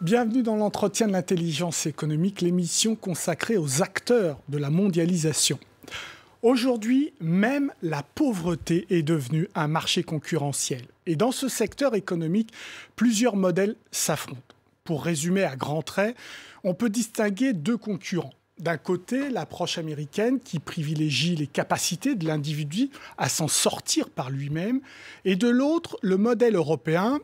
Bienvenue dans l'entretien de l'intelligence économique, l'émission consacrée aux acteurs de la mondialisation. Aujourd'hui, même la pauvreté est devenue un marché concurrentiel. Et dans ce secteur économique, plusieurs modèles s'affrontent. Pour résumer à grands traits, on peut distinguer deux concurrents. D'un côté, l'approche américaine qui privilégie les capacités de l'individu à s'en sortir par lui-même, et de l'autre, le modèle européen,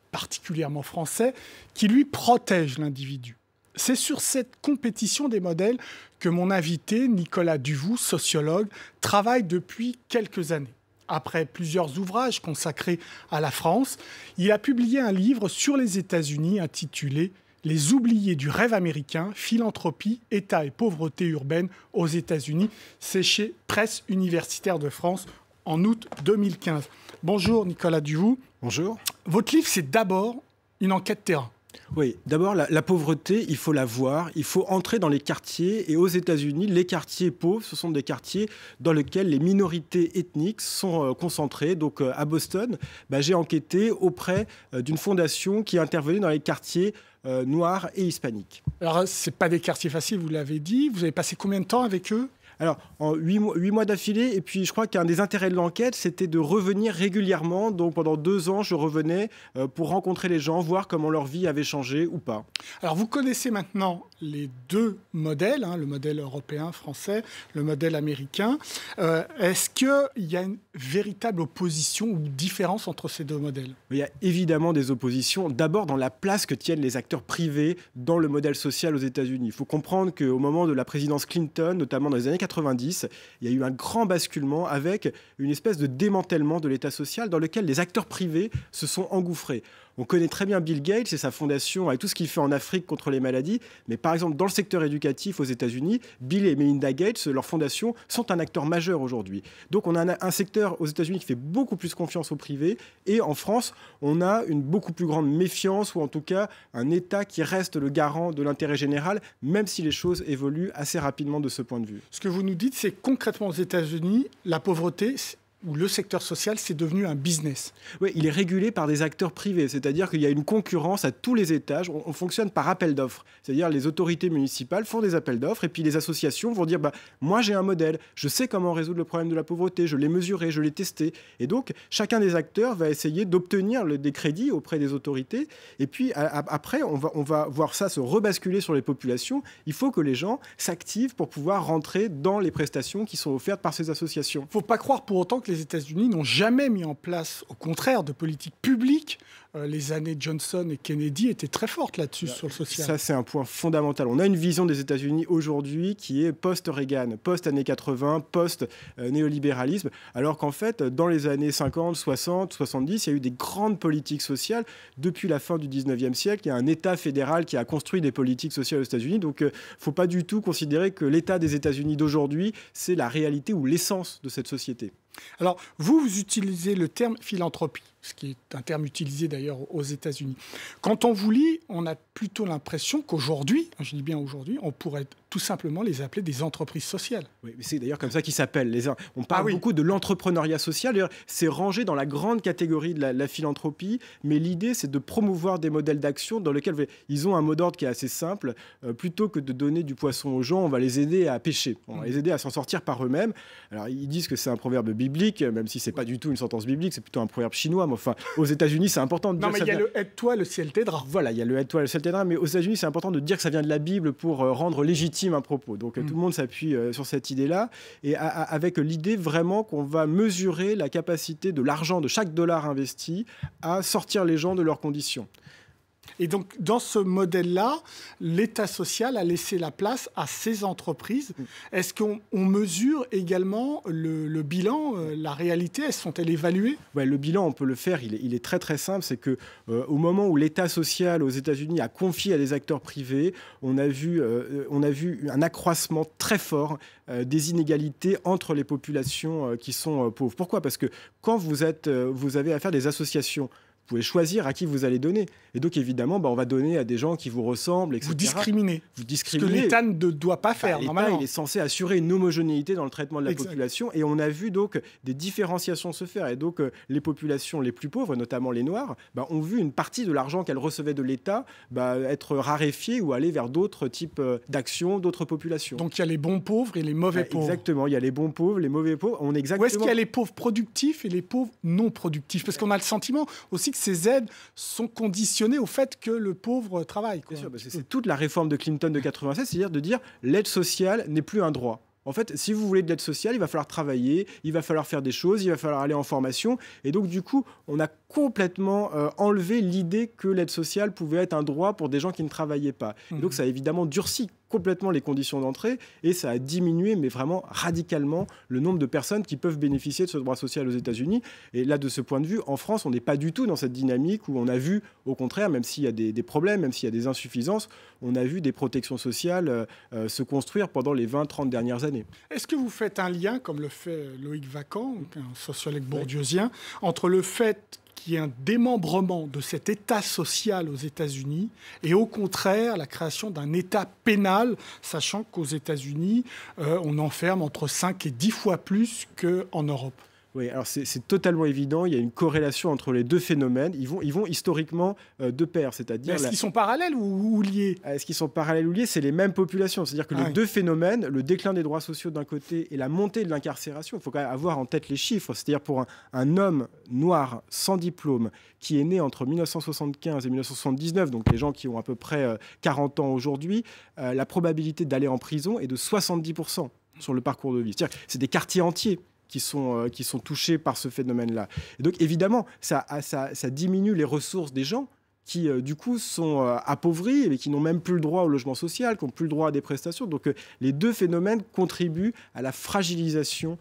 particulièrement français, qui lui protège l'individu. C'est sur cette compétition des modèles que mon invité, Nicolas Duvou, sociologue, travaille depuis quelques années. Après plusieurs ouvrages consacrés à la France, il a publié un livre sur les États-Unis intitulé « Les oubliés du rêve américain, philanthropie, État et pauvreté urbaine aux États-Unis ». C'est chez Presse universitaire de France en août 2015. Bonjour Nicolas Duvou. Bonjour. Votre livre, c'est d'abord une enquête terrain. Oui, d'abord, la pauvreté, il faut la voir. Il faut entrer dans les quartiers. Et aux États-Unis, les quartiers pauvres, ce sont des quartiers dans lesquels les minorités ethniques sont concentrées. Donc, à Boston, j'ai enquêté auprès d'une fondation qui intervenait dans les quartiers noirs et hispaniques. Alors, ce n'est pas des quartiers faciles, vous l'avez dit. Vous avez passé combien de temps avec eux ? Alors, en 8 mois d'affilée, et puis je crois qu'un des intérêts de l'enquête, c'était de revenir régulièrement. Donc pendant 2 ans, je revenais pour rencontrer les gens, voir comment leur vie avait changé ou pas. Alors vous connaissez maintenant les deux modèles, le modèle européen, français, le modèle américain. Est-ce qu'il y a une véritable opposition ou différence entre ces deux modèles ? Il y a évidemment des oppositions. D'abord dans la place que tiennent les acteurs privés dans le modèle social aux États-Unis. Il faut comprendre qu'au moment de la présidence Clinton, notamment dans les années 90, il y a eu un grand basculement avec une espèce de démantèlement de l'État social dans lequel les acteurs privés se sont engouffrés. On connaît très bien Bill Gates et sa fondation avec tout ce qu'il fait en Afrique contre les maladies. Mais par exemple, dans le secteur éducatif aux États-Unis, Bill et Melinda Gates, leur fondation, sont un acteur majeur aujourd'hui. Donc on a un secteur aux États-Unis qui fait beaucoup plus confiance au privé. Et en France, on a une beaucoup plus grande méfiance ou en tout cas un État qui reste le garant de l'intérêt général, même si les choses évoluent assez rapidement de ce point de vue. Ce que vous nous dites, c'est concrètement aux États-Unis, la pauvreté où le secteur social, c'est devenu un business. Oui, il est régulé par des acteurs privés, c'est-à-dire qu'il y a une concurrence à tous les étages. On fonctionne par appel d'offres, c'est-à-dire les autorités municipales font des appels d'offres et puis les associations vont dire moi j'ai un modèle, je sais comment résoudre le problème de la pauvreté, je l'ai mesuré, je l'ai testé. Et donc chacun des acteurs va essayer d'obtenir des crédits auprès des autorités. Et puis après, on va voir ça se rebasculer sur les populations. Il faut que les gens s'activent pour pouvoir rentrer dans les prestations qui sont offertes par ces associations. Il ne faut pas croire pour autant que les États-Unis n'ont jamais mis en place, au contraire, de politique publique. Les années Johnson et Kennedy étaient très fortes là-dessus, sur le social. Ça, c'est un point fondamental. On a une vision des États-Unis aujourd'hui qui est post-Reagan, post-années 80, post-néolibéralisme, alors qu'en fait, dans les années 50, 60, 70, il y a eu des grandes politiques sociales. Depuis la fin du 19e siècle, il y a un État fédéral qui a construit des politiques sociales aux États-Unis. Donc, il ne faut pas du tout considérer que l'État des États-Unis d'aujourd'hui, c'est la réalité ou l'essence de cette société. Alors, vous utilisez le terme philanthropie, ce qui est un terme utilisé d'ailleurs aux États-Unis. Quand on vous lit, on a plutôt l'impression qu'aujourd'hui, je dis bien aujourd'hui, on pourrait tout simplement les appeler des entreprises sociales. Oui, c'est d'ailleurs comme ça qu'ils s'appellent. On parle beaucoup de l'entrepreneuriat social. D'ailleurs, c'est rangé dans la grande catégorie de la philanthropie, mais l'idée, c'est de promouvoir des modèles d'action dans lesquels ils ont un mot d'ordre qui est assez simple. Plutôt que de donner du poisson aux gens, on va les aider à pêcher. On va les aider à s'en sortir par eux-mêmes. Alors, ils disent que c'est un proverbe biblique, même si c'est pas du tout une sentence biblique, c'est plutôt un proverbe chinois. Mais enfin, aux États-Unis, c'est important de dire. Non, mais il y a le aide-toi, le ciel t'aidera. Voilà, il y a le aide-toi, le ciel t'aidera. Mais aux États-Unis, c'est important de dire que ça vient de la Bible pour rendre légitime un propos. Donc tout le monde s'appuie sur cette idée-là, et avec l'idée vraiment qu'on va mesurer la capacité de l'argent, de chaque dollar investi, à sortir les gens de leurs conditions. Et donc, dans ce modèle-là, l'État social a laissé la place à ces entreprises. Est-ce qu'on mesure également le bilan, la réalité? Sont-elles évaluées? Ouais, le bilan, on peut le faire. Il est très, très simple. C'est qu'au moment où l'État social aux États-Unis a confié à des acteurs privés, on a vu un accroissement très fort des inégalités entre les populations qui sont pauvres. Pourquoi? Parce que quand vous avez affaire à des associations pouvez choisir à qui vous allez donner. Et donc, évidemment, on va donner à des gens qui vous ressemblent, etc. Vous discriminez. Vous discriminez. Ce que l'État ne doit pas faire, normalement. L'État, il est censé assurer une homogénéité dans le traitement de la population. Et on a vu donc des différenciations se faire. Et donc, les populations les plus pauvres, notamment les Noirs, ont vu une partie de l'argent qu'elles recevaient de l'État être raréfiée ou aller vers d'autres types d'actions, d'autres populations. Donc, il y a les bons pauvres et les mauvais pauvres. Exactement. Il y a les bons pauvres, les mauvais pauvres. Où est-ce qu'il y a les pauvres productifs et les pauvres non productifs? Parce qu'on a le sentiment aussi que ces aides sont conditionnées au fait que le pauvre travaille. Bien sûr, parce que c'est toute la réforme de Clinton de 96, c'est-à-dire de dire l'aide sociale n'est plus un droit. En fait, si vous voulez de l'aide sociale, il va falloir travailler, il va falloir faire des choses, il va falloir aller en formation. Et donc, du coup, on a complètement enlevé l'idée que l'aide sociale pouvait être un droit pour des gens qui ne travaillaient pas. Et donc, ça a évidemment durci complètement les conditions d'entrée et ça a diminué, mais vraiment radicalement, le nombre de personnes qui peuvent bénéficier de ce droit social aux États-Unis. Et là, de ce point de vue, en France, on n'est pas du tout dans cette dynamique où on a vu, au contraire, même s'il y a des problèmes, même s'il y a des insuffisances, on a vu des protections sociales se construire pendant les 20-30 dernières années. Est-ce que vous faites un lien, comme le fait Loïc Vacan, un sociologue bourdieusien, entre le fait qu'il y ait un démembrement de cet État social aux États-Unis et au contraire la création d'un État pénal, sachant qu'aux États-Unis, on enferme entre 5 et 10 fois plus qu'en Europe? Oui, alors c'est totalement évident. Il y a une corrélation entre les deux phénomènes. Ils vont historiquement de pair, c'est-à-dire. Est-ce qu'ils sont parallèles ou liés? Est-ce qu'ils sont parallèles ou liés? C'est les mêmes populations. C'est-à-dire que les deux phénomènes, le déclin des droits sociaux d'un côté et la montée de l'incarcération, il faut quand même avoir en tête les chiffres. C'est-à-dire pour un homme noir sans diplôme qui est né entre 1975 et 1979, donc les gens qui ont à peu près 40 ans aujourd'hui, la probabilité d'aller en prison est de 70% sur le parcours de vie. C'est-à-dire que c'est des quartiers entiers qui sont touchés par ce phénomène-là. Et donc, évidemment, ça diminue les ressources des gens qui, du coup, sont appauvris et qui n'ont même plus le droit au logement social, qui n'ont plus le droit à des prestations. Donc, les deux phénomènes contribuent à la fragilisation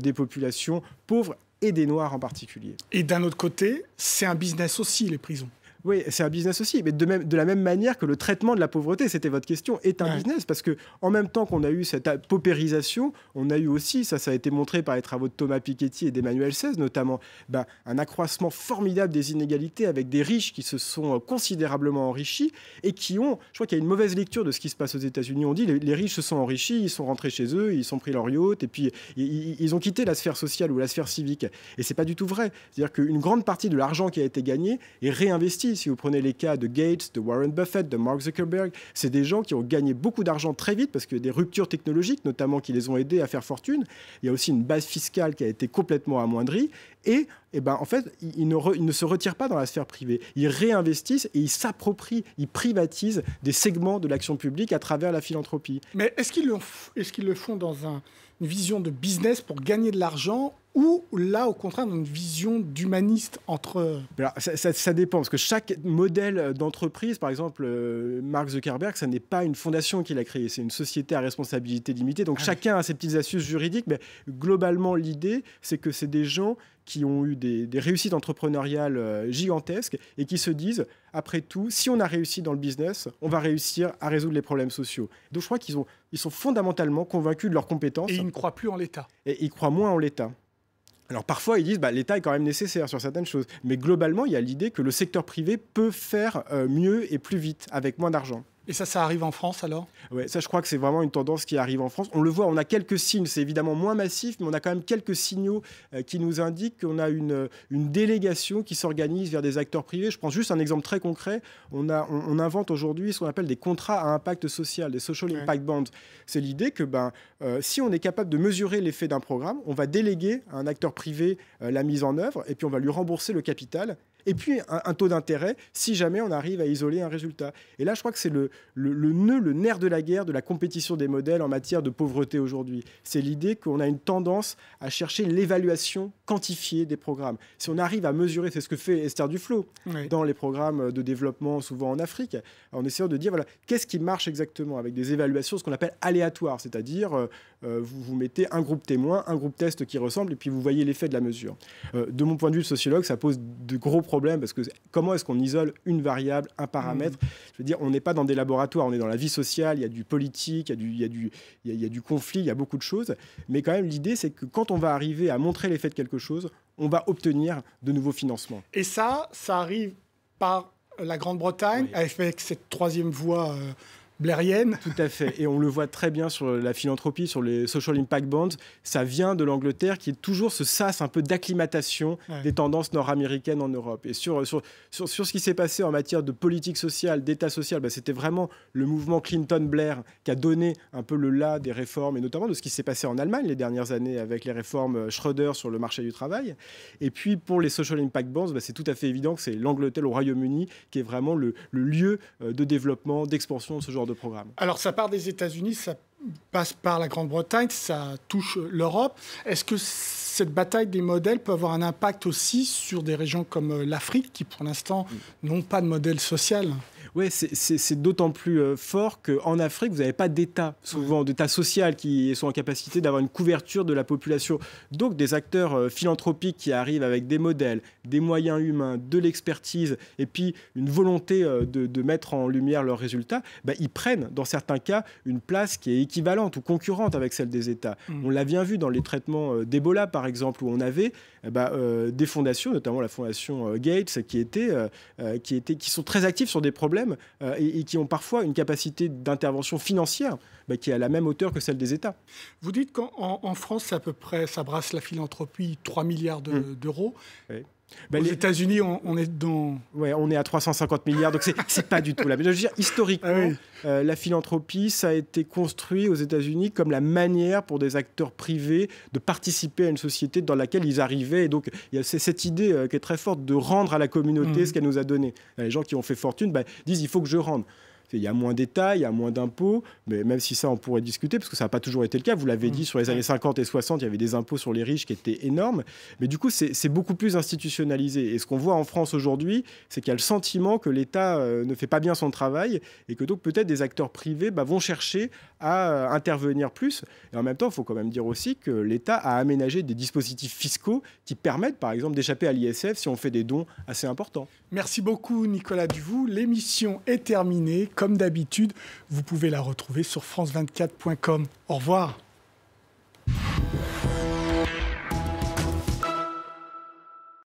des populations pauvres et des Noirs en particulier. Et d'un autre côté, c'est un business aussi, les prisons. Oui, c'est un business aussi, mais de la même manière que le traitement de la pauvreté, c'était votre question, est un business, parce que en même temps qu'on a eu cette paupérisation, on a eu aussi, ça a été montré par les travaux de Thomas Piketty et d'Emmanuel Saez notamment, un accroissement formidable des inégalités avec des riches qui se sont considérablement enrichis et qui ont, je crois qu'il y a une mauvaise lecture de ce qui se passe aux États-Unis. On dit les riches se sont enrichis, ils sont rentrés chez eux, ils sont pris leur yacht et puis ils ont quitté la sphère sociale ou la sphère civique. Et c'est pas du tout vrai. C'est-à-dire qu'une grande partie de l'argent qui a été gagné est réinvesti. Si vous prenez les cas de Gates, de Warren Buffett, de Mark Zuckerberg, c'est des gens qui ont gagné beaucoup d'argent très vite parce que des ruptures technologiques, notamment, qui les ont aidés à faire fortune. Il y a aussi une base fiscale qui a été complètement amoindrie. Et en fait, ils ne se retirent pas dans la sphère privée. Ils réinvestissent et ils s'approprient, ils privatisent des segments de l'action publique à travers la philanthropie. Mais est-ce qu'ils le font dans une vision de business pour gagner de l'argent ou là, au contraire, dans une vision d'humaniste entre... Alors, ça dépend, parce que chaque modèle d'entreprise, par exemple, Mark Zuckerberg, ça n'est pas une fondation qu'il a créée, c'est une société à responsabilité limitée. Donc chacun a ses petites astuces juridiques, mais globalement, l'idée, c'est que c'est des gens qui ont eu des réussites entrepreneuriales gigantesques et qui se disent, après tout, si on a réussi dans le business, on va réussir à résoudre les problèmes sociaux. Donc je crois qu'ils sont fondamentalement convaincus de leurs compétences. Et ils ne croient plus en l'État. Et ils croient moins en l'État. Alors parfois, ils disent l'État est quand même nécessaire sur certaines choses. Mais globalement, il y a l'idée que le secteur privé peut faire mieux et plus vite, avec moins d'argent. Et ça arrive en France alors? Oui, ça je crois que c'est vraiment une tendance qui arrive en France. On le voit, on a quelques signes, c'est évidemment moins massif, mais on a quand même quelques signaux qui nous indiquent qu'on a une délégation qui s'organise vers des acteurs privés. Je prends juste un exemple très concret. On invente aujourd'hui ce qu'on appelle des contrats à impact social, des social impact bonds. C'est l'idée que si on est capable de mesurer l'effet d'un programme, on va déléguer à un acteur privé la mise en œuvre et puis on va lui rembourser le capital. Et puis un taux d'intérêt si jamais on arrive à isoler un résultat. Et là, je crois que c'est le nerf de la guerre de la compétition des modèles en matière de pauvreté aujourd'hui. C'est l'idée qu'on a une tendance à chercher l'évaluation quantifiée des programmes. Si on arrive à mesurer, c'est ce que fait Esther Duflo dans les programmes de développement, souvent en Afrique, en essayant de dire, voilà, qu'est-ce qui marche exactement avec des évaluations, ce qu'on appelle aléatoires, c'est-à-dire vous mettez un groupe témoin, un groupe test qui ressemble, et puis vous voyez l'effet de la mesure. De mon point de vue de sociologue, ça pose de gros problème parce que comment est-ce qu'on isole une variable, un paramètre? Je veux dire, on n'est pas dans des laboratoires, on est dans la vie sociale, il y a du politique, il y a du conflit, il y a beaucoup de choses. Mais quand même, l'idée, c'est que quand on va arriver à montrer l'effet de quelque chose, on va obtenir de nouveaux financements. Et ça arrive par la Grande-Bretagne, Oui. avec cette troisième voie blairienne. Tout à fait. Et on le voit très bien sur la philanthropie, sur les social impact bonds. Ça vient de l'Angleterre qui est toujours ce sas un peu d'acclimatation des tendances nord-américaines en Europe. Et sur ce qui s'est passé en matière de politique sociale, d'État social, c'était vraiment le mouvement Clinton-Blair qui a donné un peu le là des réformes, et notamment de ce qui s'est passé en Allemagne les dernières années avec les réformes Schröder sur le marché du travail. Et puis pour les social impact bonds, c'est tout à fait évident que c'est l'Angleterre, au Royaume-Uni, qui est vraiment le lieu de développement, d'expansion de ce genre de programme. Alors ça part des États-Unis, ça passe par la Grande-Bretagne, ça touche l'Europe. Est-ce que cette bataille des modèles peut avoir un impact aussi sur des régions comme l'Afrique qui pour l'instant n'ont pas de modèle social ? Oui, c'est d'autant plus fort qu'en Afrique, vous n'avez pas d'État, souvent d'État social qui sont en capacité d'avoir une couverture de la population. Donc des acteurs philanthropiques qui arrivent avec des modèles, des moyens humains, de l'expertise et puis une volonté de mettre en lumière leurs résultats, ils prennent dans certains cas une place qui est équivalente ou concurrente avec celle des États. On l'a bien vu dans les traitements d'Ebola par exemple, où on avait des fondations, notamment la fondation Gates, qui sont très actives sur des problèmes et qui ont parfois une capacité d'intervention financière qui est à la même hauteur que celle des États. Vous dites qu'en France, c'est à peu près, ça brasse la philanthropie 3 milliards d'euros. Oui. Aux États-Unis, on est dans... Ouais, on est à 350 milliards, donc c'est pas du tout là. Mais je veux dire, historiquement, la philanthropie, ça a été construit aux États-Unis comme la manière pour des acteurs privés de participer à une société dans laquelle ils arrivaient. Et donc, il y a cette idée qui est très forte de rendre à la communauté ce qu'elle nous a donné. Les gens qui ont fait fortune disent, il faut que je rende. Il y a moins d'État, il y a moins d'impôts, mais même si ça, on pourrait discuter, parce que ça n'a pas toujours été le cas. Vous l'avez dit, sur les années 50 et 60, il y avait des impôts sur les riches qui étaient énormes. Mais du coup, c'est beaucoup plus institutionnalisé. Et ce qu'on voit en France aujourd'hui, c'est qu'il y a le sentiment que l'État ne fait pas bien son travail et que donc peut-être des acteurs privés vont chercher à intervenir plus. Et en même temps, il faut quand même dire aussi que l'État a aménagé des dispositifs fiscaux qui permettent, par exemple, d'échapper à l'ISF si on fait des dons assez importants. Merci beaucoup, Nicolas Duvoux. L'émission est terminée. Comme d'habitude, vous pouvez la retrouver sur france24.com. Au revoir.